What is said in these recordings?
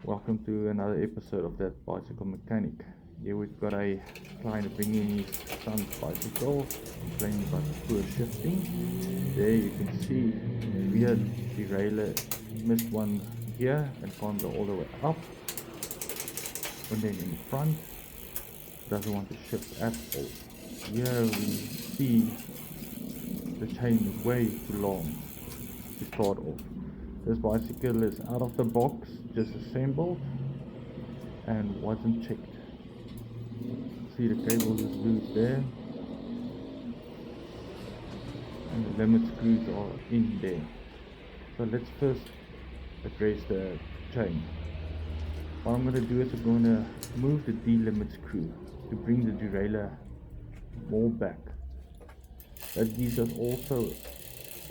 Welcome to another episode of That Bicycle Mechanic. Here we've got a client bringing his son's bicycle, complaining about poor shifting. There you can see in the rear derailleur missed one gear and can't go all the way up. And then in front, doesn't want to shift at all. Here we see the chain is way too long to start off. This bicycle is out of the box, just assembled and wasn't checked. See, the cable is loose there and the limit screws are in there. So let's first address the chain. What I'm going to do is I'm going to move the D-limit screw to bring the derailleur more back. That gives us also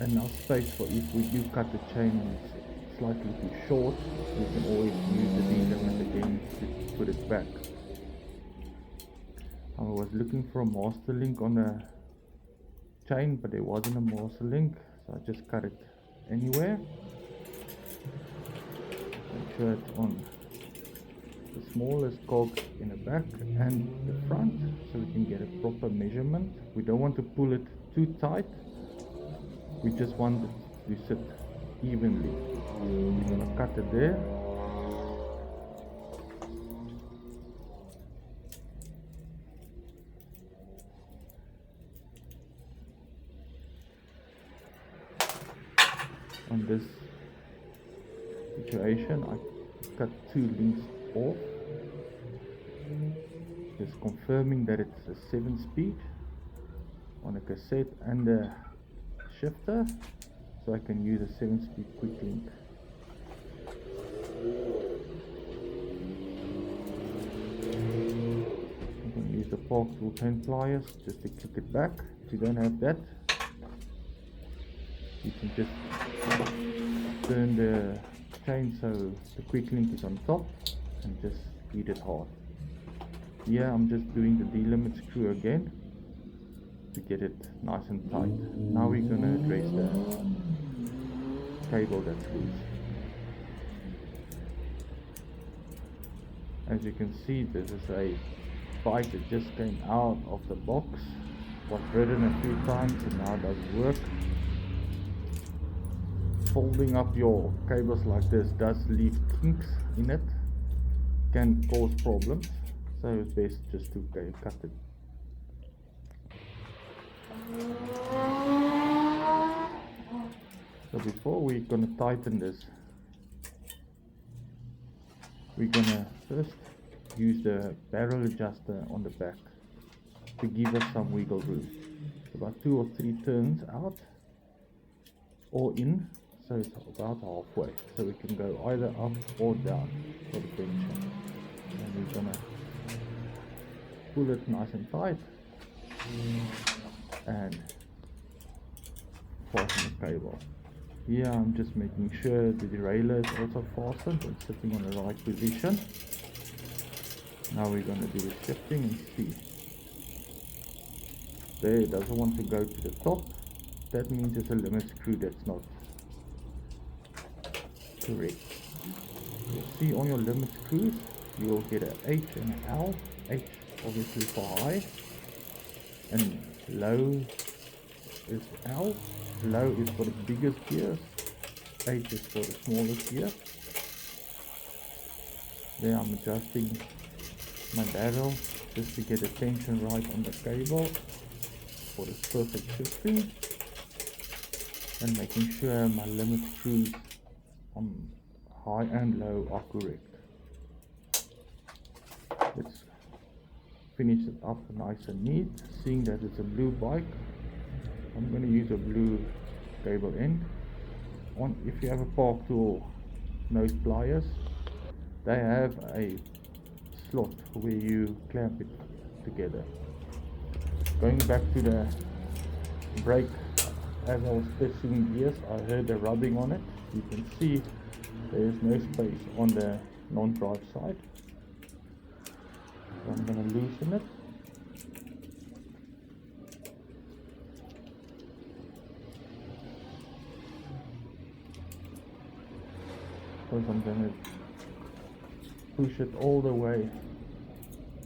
enough space for if we do cut the chain and it's slightly too short, we can always use the D-limit again to put it back. I was looking for a master link on the chain, but there wasn't a master link, so I just cut it anywhere. Make sure it's on the smallest cog in the back and the front, so we can get a proper measurement. We don't want to pull it too tight, we just want it to sit evenly. We're going to cut it there. On this situation, I cut 2 links off, just confirming that it's a 7-speed on a cassette and a shifter, so I can use a 7-speed quick link. You can use the Park Tool 10 pliers just to click it back. If you don't have that, you can just turn the chain so the quick link is on top and just feed it hard. Here I'm just doing the D-limit screw again to get it nice and tight. Now we're going to address the cable that's loose. As you can see, this is a bike that just came out of the box, was ridden a few times and now doesn't work. Folding up your cables like this does leave kinks in it, can cause problems, so it's best just to cut it. So before we're going to tighten this, we're going to first use the barrel adjuster on the back to give us some wiggle room. About 2 or 3 turns out or in, so it's about halfway, so we can go either up or down for the tension. And we're going to pull it nice and tight and fasten the cable. Here I'm just making sure the derailleur is also fastened and sitting on the right position. Now we're going to do the shifting and see. There, it doesn't want to go to the top. That means it's a limit screw that's not correct. You'll see on your limit screws, you will get an H and an L. H obviously for high, and low is L. Low is for the biggest gears, H is for the smallest gear. There I'm adjusting my barrel just to get the tension right on the cable for this perfect shifting, and making sure my limit screws on high and low are correct. Let's finish it up nice and neat. Seeing that it's a blue bike, I'm going to use a blue cable end. If you have a Park Tool nose pliers, they have a slot where you clamp it together. Going back to the brake, as I was testing gears, I heard the rubbing on it. You can see there is no space on the non-drive side. So I'm going to loosen it. Because I'm going to push it all the way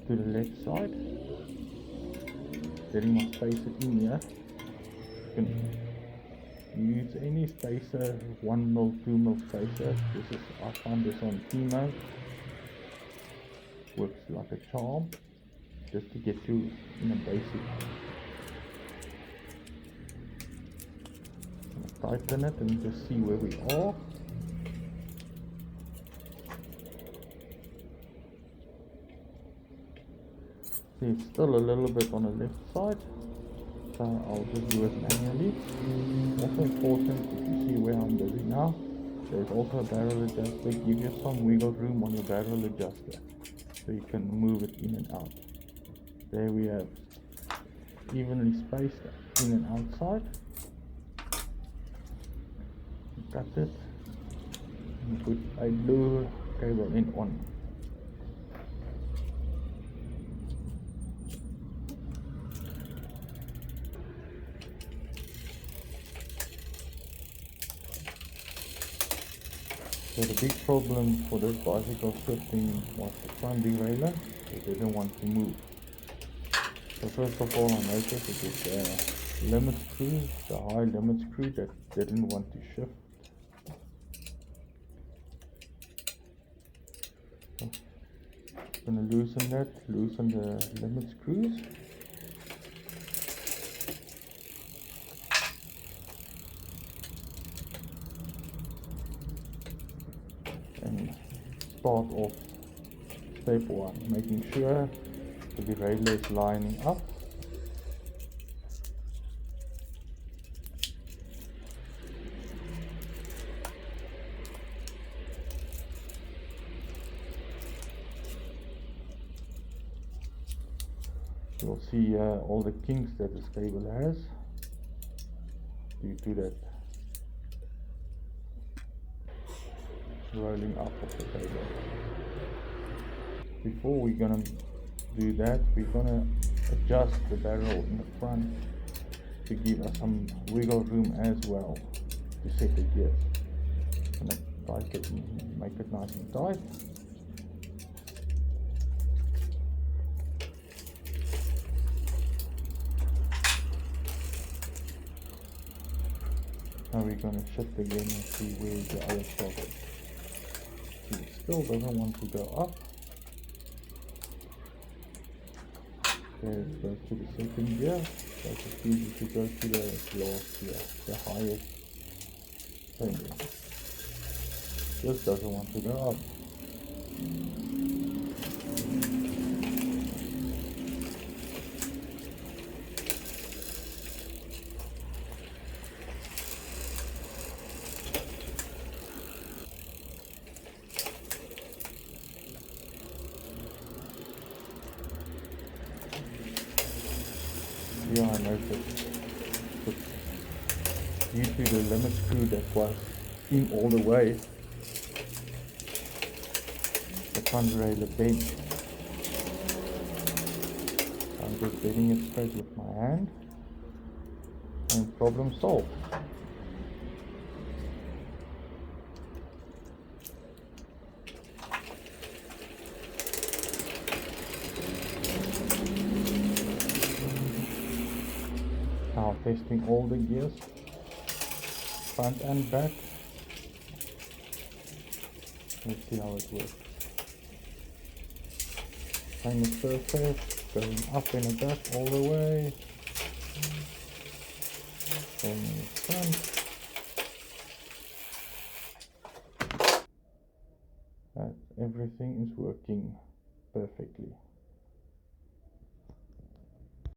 to the left side. Then you must space it in here. You can use any spacer, 1mm, 2mm spacer. I found this on Timo. Works like a charm, just to get you in a basic. Tighten it and just see where we are. See, it's still a little bit on the left side, so I'll just do it manually. Also important, if you see where I'm busy now, there's also a barrel adjuster. Give you some wiggle room on your barrel adjuster, so you can move it in and out. There we have evenly spaced in and outside. Cut it and put a blue cable in on. So the big problem for this bicycle shifting was the front derailleur. It didn't want to move. So first of all, I noticed it was the limit screw, the high limit screw, that didn't want to shift. So I'm going to loosen that, loosen the limit screws. And start off step one, making sure the derailleur is lining up. You'll see all the kinks that this cable has due to that rolling up of the cable. Before we're gonna do that, we're gonna adjust the barrel in the front to give us some wiggle room as well to set the gears. Gonna tighten it and make it nice and tight. Now we're gonna shift again and see where the other shot is. See, it still doesn't want to go up. Okay, it goes to the second gear. So it's easy to go to the last gear, the highest thing. This doesn't want to go up. Yeah, I noticed. But due to the limit screw that was in all the way, the front derailleur bent. I'm just bending it straight with my hand, and problem solved. Now testing all the gears, front and back. Let's see how it works. Same as surface, going up in the back all the way. Going in the front. Everything is working perfectly.